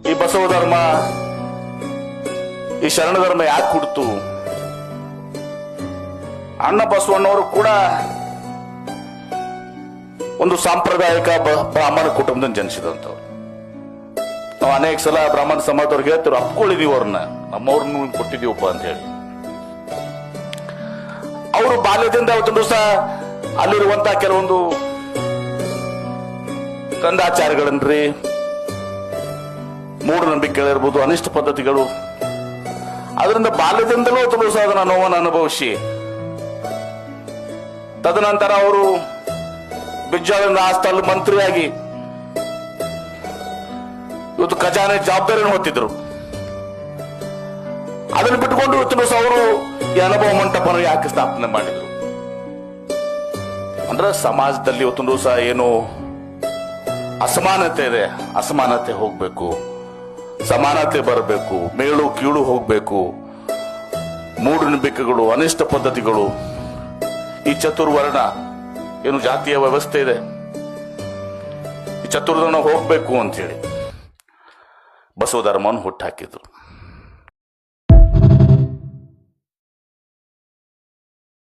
ಈ ಬಸವ ಧರ್ಮ, ಈ ಶರಣ ಧರ್ಮ ಯಾಕೆ ಹುಡ್ತು? ಅಣ್ಣ ಬಸವಣ್ಣವರು ಕೂಡ ಒಂದು ಸಾಂಪ್ರದಾಯಿಕ ಬ್ರಾಹ್ಮಣ ಕುಟುಂಬದಿಂದ ಜನಿಸಿದಂಥವ್ರು. ನಾವು ಅನೇಕ ಸಲ ಬ್ರಾಹ್ಮಣ ಸಮಾಜದವ್ರಿಗೆ ಹೇಳ್ತಿರು, ಅಪ್ಕೊಳ್ಳಿದೀವಿ ಅವ್ರನ್ನ, ನಮ್ಮವ್ರನ್ನ ಕೊಟ್ಟಿದೀವಪ್ಪ ಅಂತ ಹೇಳಿ. ಅವರು ಬಾಲ್ಯದಿಂದ ಅವತ್ತೊಂದು ದಿವಸ ಅಲ್ಲಿರುವಂತ ಕೆಲವೊಂದು ಕಂದಾಚಾರಗಳನ್ರಿ, ಮೂಢನಂಬಿಕೆಗಳಿರ್ಬೋದು, ಅನಿಷ್ಟ ಪದ್ಧತಿಗಳು, ಅದರಿಂದ ಬಾಲ್ಯದಿಂದಲೂ ಅವತ್ತೊಂದು ದಿವಸ ಅದನ್ನ ನೋವನ್ನು ಅನುಭವಿಸಿ, ತದನಂತರ ಅವರು ಬಿಜ್ಜಾಳಿನ ಆಸ್ಥಾನ ಮಂತ್ರಿಯಾಗಿ ಇವತ್ತು ಖಜಾನೆ ಜವಾಬ್ದಾರಿಯನ್ನು ಹೊತ್ತಿದ್ರು. ಅದನ್ನು ಬಿಟ್ಟುಕೊಂಡು ಇವತ್ತು ದಿವಸ ಅವರು ಈ ಅನುಭವ ಮಂಟಪನ ಯಾಕೆ ಸ್ಥಾಪನೆ ಮಾಡಿದ್ರು ಅಂದ್ರೆ, ಸಮಾಜದಲ್ಲಿ ಇವತ್ತೊಂದು ದಿವಸ ಏನು ಅಸಮಾನತೆ ಇದೆ, ಅಸಮಾನತೆ ಹೋಗ್ಬೇಕು, ಸಮಾನತೆ ಬರಬೇಕು, ಮೇಳು ಕೀಳು ಹೋಗ್ಬೇಕು, ಮೂಢನಂಬಿಕೆಗಳು, ಅನಿಷ್ಟ ಪದ್ಧತಿಗಳು, ಈ ಚತುರ್ವರ್ಣ ಏನು ಜಾತಿಯ ವ್ಯವಸ್ಥೆ ಇದೆ, ಈ ಚತುರ್ವರ್ಣ ಹೋಗ್ಬೇಕು ಅಂತ ಹೇಳಿ ಬಸವ ಧರ್ಮವನ್ನು ಹುಟ್ಟಾಕಿದ್ರು.